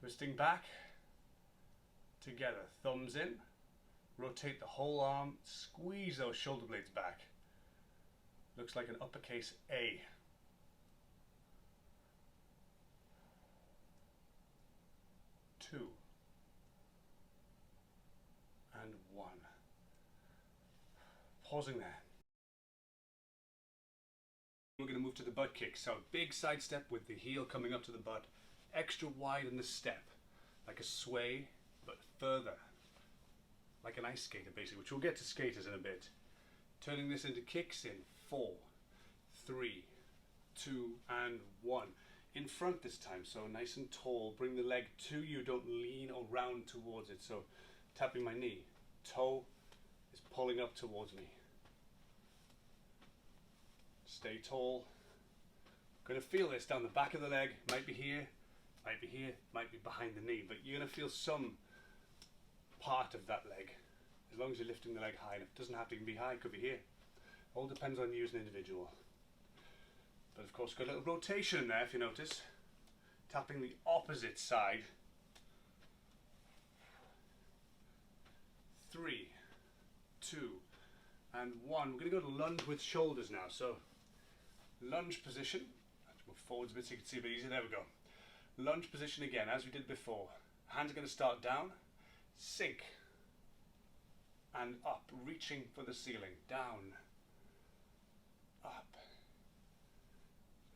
Twisting back, together, thumbs in, rotate the whole arm, squeeze those shoulder blades back. Looks like an uppercase A. 2 and 1. Pausing there. We're going to move to the butt kick. So big side step with the heel coming up to the butt, extra wide in the step, like a sway, but further, like an ice skater basically, which we'll get to skaters in a bit. Turning this into kicks in 4, 3, 2 and 1. In front this time, so nice and tall. Bring the leg to you, don't lean or round towards it. So tapping my knee, toe is pulling up towards me. Stay tall. Going to feel this down the back of the leg. Might be here, might be here, might be behind the knee, but you're going to feel some part of that leg. As long as you're lifting the leg high enough. It doesn't have to be high, it could be here. All depends on you as an individual. But of course, got a little rotation in there if you notice. Tapping the opposite side. 3, 2 and 1. We're going to go to lunge with shoulders now. So lunge position. Let's move forwards a bit so you can see a bit easier. There we go. Lunge position again as we did before. Hands are going to start down, sink and up, reaching for the ceiling. Down, up.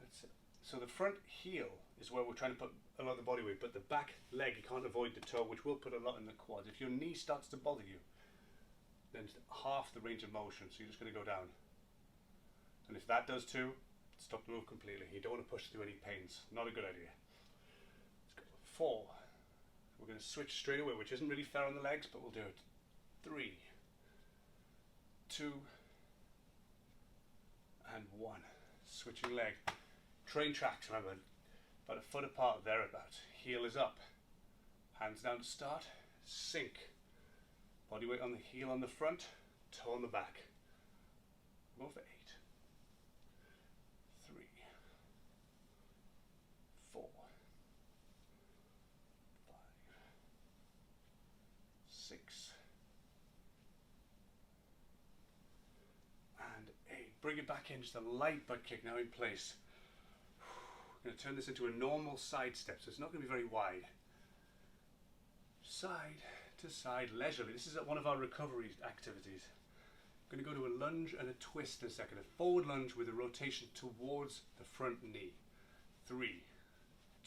That's it. So the front heel is where we're trying to put a lot of the body weight, but the back leg, you can't avoid the toe, which will put a lot in the quads. If your knee starts to bother you, then it's half the range of motion, so you're just going to go down. And if that does too, stop the move completely. You don't want to push through any pains. Not a good idea. Let's go. 4. We're going to switch straight away, which isn't really fair on the legs, but we'll do it. 3, 2 and 1. Switching leg. Train tracks, remember, about a foot apart, thereabouts. Heel is up. Hands down to start. Sink. Body weight on the heel on the front, toe on the back. Go for 8. 3, 4, 5, 6, and 8. Bring it back in, just a light butt kick now in place. We're going to turn this into a normal side step, so it's not going to be very wide. Side to side, leisurely. This is one of our recovery activities. I'm going to go to a lunge and a twist in a second. A forward lunge with a rotation towards the front knee. 3,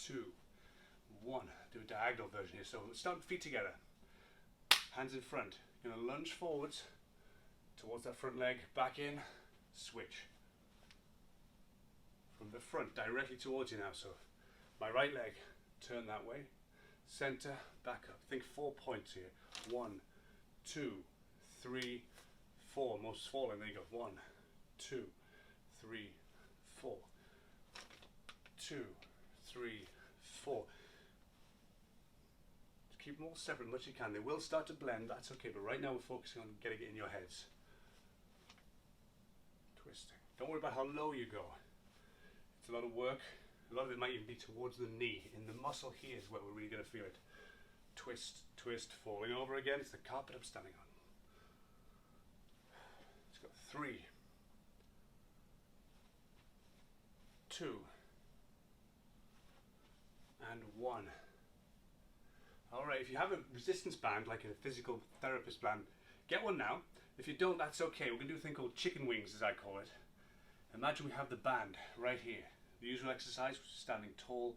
2, 1. Do a diagonal version here. So let's start feet together. Hands in front. You're going to lunge forwards towards that front leg. Back in. Switch. From the front directly towards you now. So my right leg, turn that way. Center, back up. Think 4 points here. 1, 2, 3, 4. Most falling. There you go. 1, 2, 3, 4. 2, 3, 4. Just keep them all separate as much as you can. They will start to blend. That's okay. But right now we're focusing on getting it in your heads. Twisting. Don't worry about how low you go. It's a lot of work. A lot of it might even be towards the knee. In the muscle here is where we're really going to feel it. Twist, twist, falling over again. It's the carpet I'm standing on. Let's go. 3, 2, and 1. Alright, if you have a resistance band, like a physical therapist band, get one now. If you don't, that's okay. We're going to do a thing called chicken wings, as I call it. Imagine we have the band right here. The usual exercise, standing tall,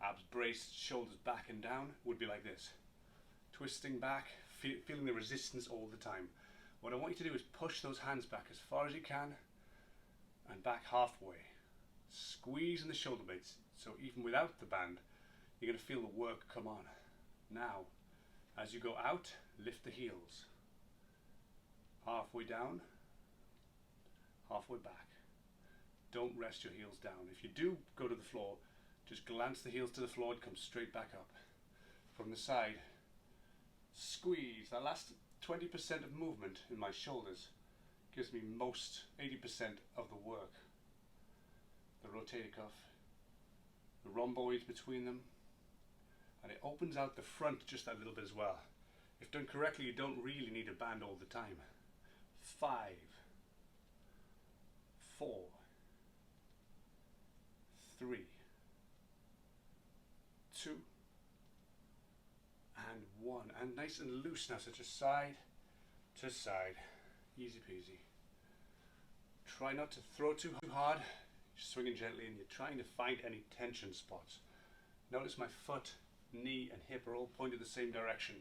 abs braced, shoulders back and down, would be like this. Twisting back, feeling the resistance all the time. What I want you to do is push those hands back as far as you can and back halfway. Squeezing the shoulder blades, so even without the band, you're going to feel the work come on. Now, as you go out, lift the heels. Halfway down, halfway back. Don't rest your heels down. If you do go to the floor, just glance the heels to the floor and come straight back up. From the side, squeeze. That last 20% of movement in my shoulders gives me most 80% of the work. The rotator cuff, the rhomboids between them, and it opens out the front just that little bit as well. If done correctly, you don't really need a band all the time. 5, 4, 3, 2, and 1. And nice and loose now, so just side to side. Easy peasy. Try not to throw too hard. You're swinging gently and you're trying to find any tension spots. Notice my foot, knee and hip are all pointed the same direction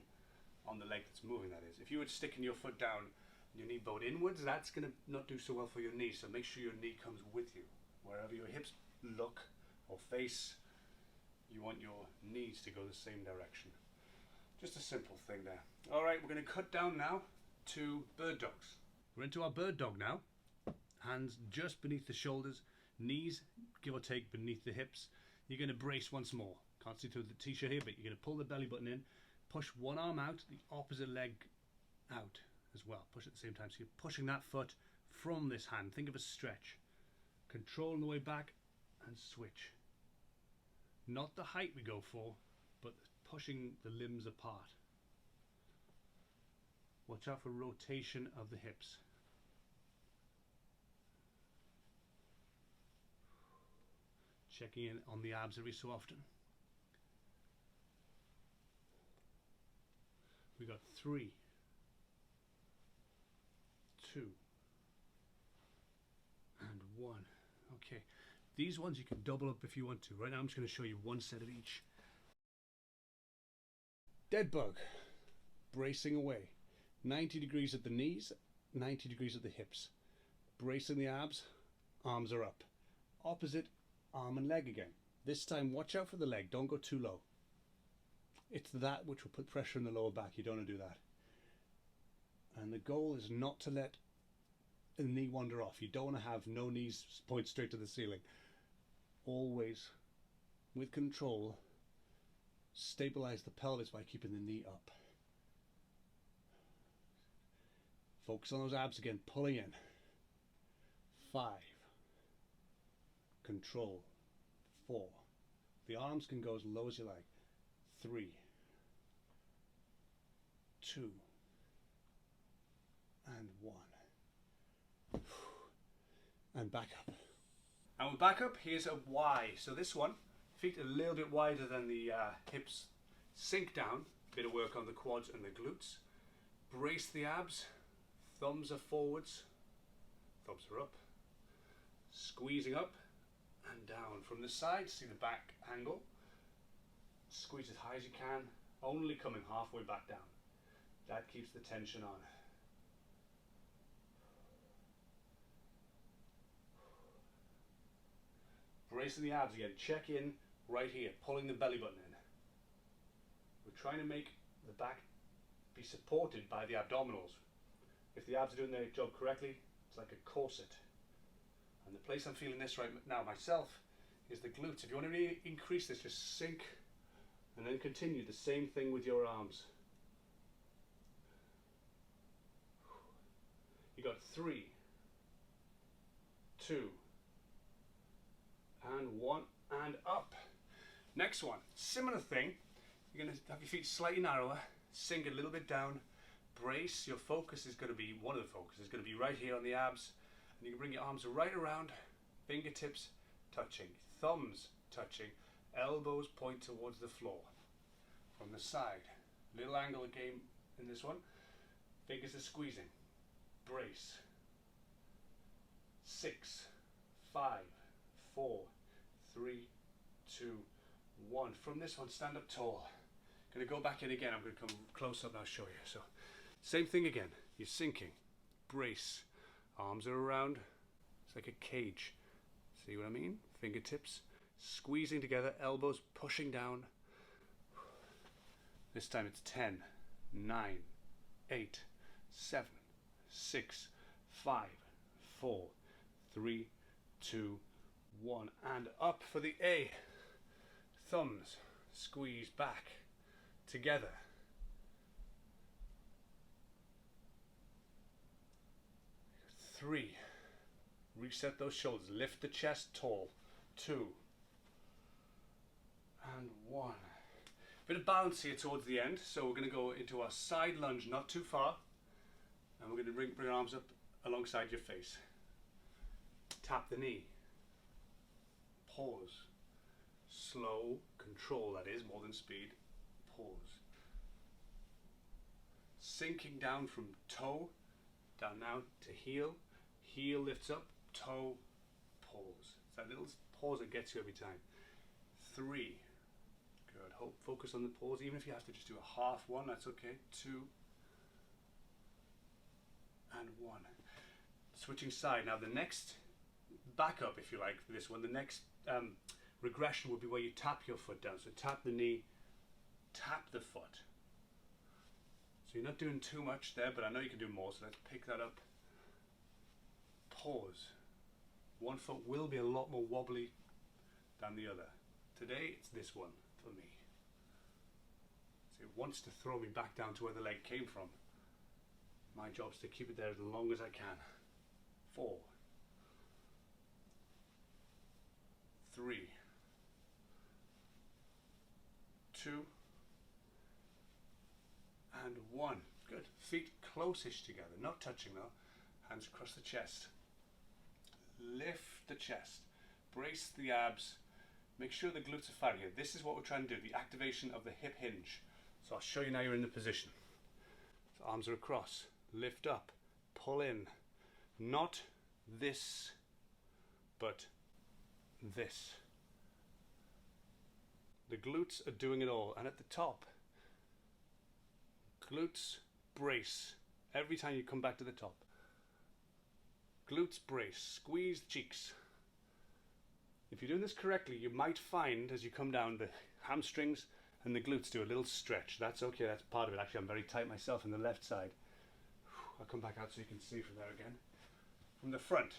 on the leg that's moving, that is. If you were sticking your foot down and your knee bowed inwards, that's going to not do so well for your knee, so make sure your knee comes with you. Wherever your hips look or face, you want your knees to go the same direction. Just a simple thing there. Alright, we're going to cut down now to bird dogs. We're into our bird dog now. Hands just beneath the shoulders, knees give or take beneath the hips. You're going to brace once more. Can't see through the t-shirt here, but you're going to pull the belly button in, push one arm out, the opposite leg out as well. Push at the same time. So you're pushing that foot from this hand. Think of a stretch. Control on the way back and switch. Not the height we go for, but pushing the limbs apart. Watch out for rotation of the hips. Checking in on the abs every so often. We got 3, 2, and 1. Okay, these ones you can double up if you want to. Right now I'm just going to show you one set of each. Dead bug, bracing away. 90 degrees at the knees, 90 degrees at the hips. Bracing the abs, arms are up. Opposite, arm and leg again. This time watch out for the leg, don't go too low. It's that which will put pressure in the lower back. You don't want to do that. And the goal is not to let the knee wander off. You don't want to have no knees point straight to the ceiling. Always, with control, stabilize the pelvis by keeping the knee up. Focus on those abs again, pulling in. 5. Control. 4. The arms can go as low as you like. 3, 2, and 1. And back up. And we're back up. Here's a Y. So this one, feet a little bit wider than the hips. Sink down. Bit of work on the quads and the glutes. Brace the abs. Thumbs are forwards. Thumbs are up. Squeezing up and down. From the side, see the back angle. Squeeze as high as you can, only coming halfway back down. That keeps the tension on. Bracing the abs again. Check in right here, pulling the belly button in. We're trying to make the back be supported by the abdominals. If the abs are doing their job correctly, it's like a corset. And the place I'm feeling this right now myself is the glutes. If you want to really increase this, just sink and then continue the same thing with your arms. You got 3, 2, and 1, and up. Next one, similar thing. You're going to have your feet slightly narrower, sink a little bit down, brace. Your focus is going to be, one of the focuses is going to be right here on the abs. And you can bring your arms right around, fingertips touching, thumbs touching, elbows point towards the floor. From the side, little angle again in this one. Fingers are squeezing. Brace. 6, 5, 4, 3, 2, 1. From this one, stand up tall. Going to go back in again. I'm going to come close up and I'll show you. So, same thing again. You're sinking. Brace. Arms are around. It's like a cage. See what I mean? Fingertips squeezing together, elbows pushing down. This time it's 10, 9, 8, 7, 6, 5, 4, 3, 2, 1. And up for the A. Thumbs squeeze back together. 3. Reset those shoulders. Lift the chest tall. 2. And 1. Bit of balance here towards the end. So we're going to go into our side lunge, not too far. And we're going to bring our arms up alongside your face. Tap the knee. Pause. Slow, control that is, more than speed. Pause. Sinking down from toe, down now to heel. Heel lifts up, toe, pause. It's that little pause that gets you every time. 3. Good. Hope, focus on the pause. Even if you have to just do a half one, that's okay. 2 and 1. Switching side. Now the next backup, if you like, for this one, the next regression would be where you tap your foot down. So tap the knee, tap the foot. So you're not doing too much there, but I know you can do more, so let's pick that up. Pause. One foot will be a lot more wobbly than the other. Today it's this one for me. So it wants to throw me back down to where the leg came from. My job is to keep it there as long as I can. 4, 3, 2 and 1. Good. Feet close-ish together, not touching though. Hands across the chest. Lift the chest. Brace the abs. Make sure the glutes are firing here. This is what we're trying to do, the activation of the hip hinge. So I'll show you now you're in the position. So arms are across. Lift up. Pull in. Not this, but this. The glutes are doing it all. And at the top, glutes brace every time you come back to the top. Glutes brace, squeeze the cheeks. If you're doing this correctly, you might find as you come down the hamstrings and the glutes do a little stretch. That's okay, that's part of it. Actually, I'm very tight myself in the left side. I'll come back out so you can see from there again. From the front,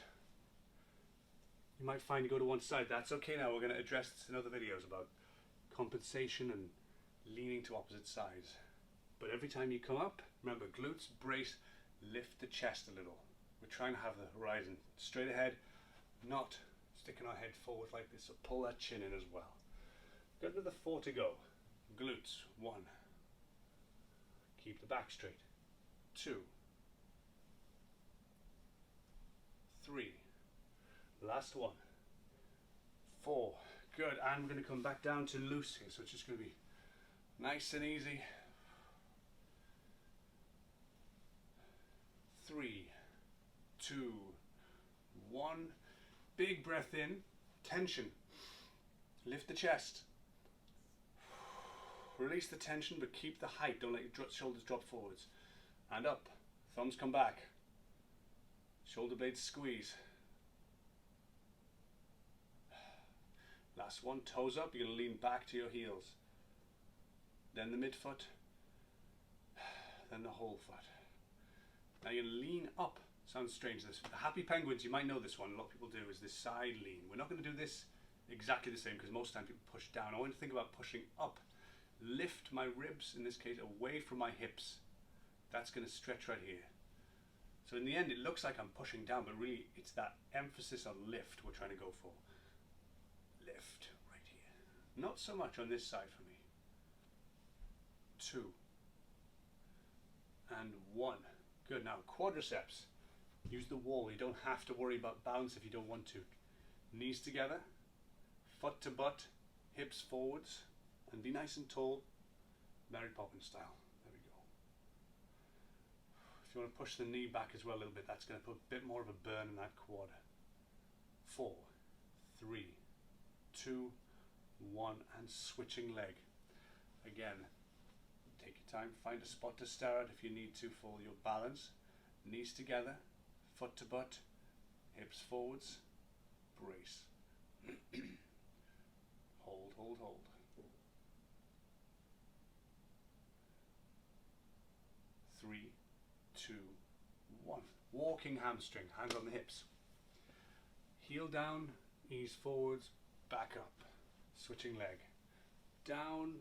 you might find you go to one side. That's okay now. We're going to address this in other videos about compensation and leaning to opposite sides. But every time you come up, remember, glutes brace, lift the chest a little. We're trying to have the horizon straight ahead, not sticking our head forward like this. So pull that chin in as well. Got another 4 to go. Glutes, 1. Keep the back straight. 2, 3. Last one. 4. Good. And we're going to come back down to loose here. So it's just going to be nice and easy. 3, 2, 1. Big breath in. Tension. Lift the chest. Release the tension, but keep the height. Don't let your shoulders drop forwards. And up. Thumbs come back. Shoulder blades squeeze. Last one. Toes up. You're going to lean back to your heels. Then the midfoot. Then the whole foot. Now you lean up. Sounds strange. This the happy penguins, you might know this one. A lot of people do is this side lean. We're not going to do this exactly the same because most of the time people push down. I want to think about pushing up. Lift my ribs, in this case, away from my hips. That's going to stretch right here. So in the end, it looks like I'm pushing down, but really it's that emphasis on lift we're trying to go for. Lift right here. Not so much on this side for me. 2 and 1. Good. Now quadriceps. Use the wall. You don't have to worry about balance if you don't want to. Knees together, foot to butt, hips forwards, and be nice and tall, Mary Poppins style. There we go. If you want to push the knee back as well a little bit, that's going to put a bit more of a burn in that quad. 4, 3, 2, 1, and switching leg. Again, take your time, find a spot to stare at if you need to for your balance. Knees together, foot to butt, hips forwards, brace. Hold, hold, hold. 3, 2, 1. Walking hamstring, hands on the hips. Heel down, knees forwards, back up. Switching leg. Down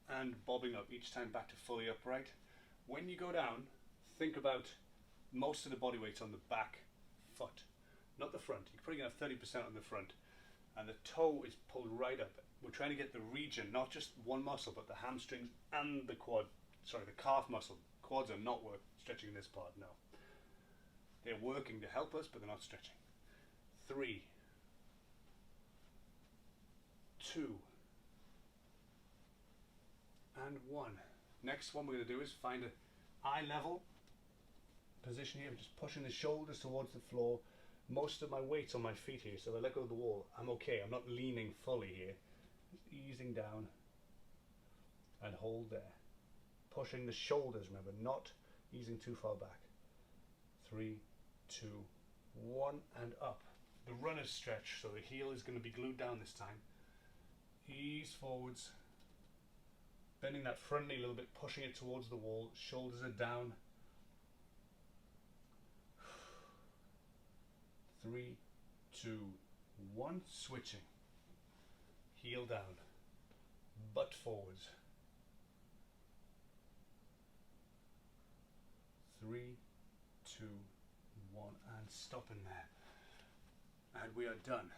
and bobbing up each time back to fully upright. When you go down, think about most of the body weight's on the back foot, not the front. You're probably going to have 30% on the front, and the toe is pulled right up. we're trying to get the region, not just one muscle, but the hamstrings and the calf muscle. Quads are not stretching in this part, no. They're working to help us, but they're not stretching. 3, 2, and 1. Next one we're going to do is find an eye level position here. I'm just pushing the shoulders towards the floor. Most of my weight's on my feet here, so if I let go of the wall, I'm okay. I'm not leaning fully here. Just easing down and hold there. Pushing the shoulders, remember, not easing too far back. 3, 2, 1, and up. The runner's stretch, so the heel is going to be glued down this time. Ease forwards, bending that front knee a little bit, pushing it towards the wall. Shoulders are down. 3, 2, 1, switching. Heel down, butt forwards. 3, 2, 1, and stopping there. And we are done.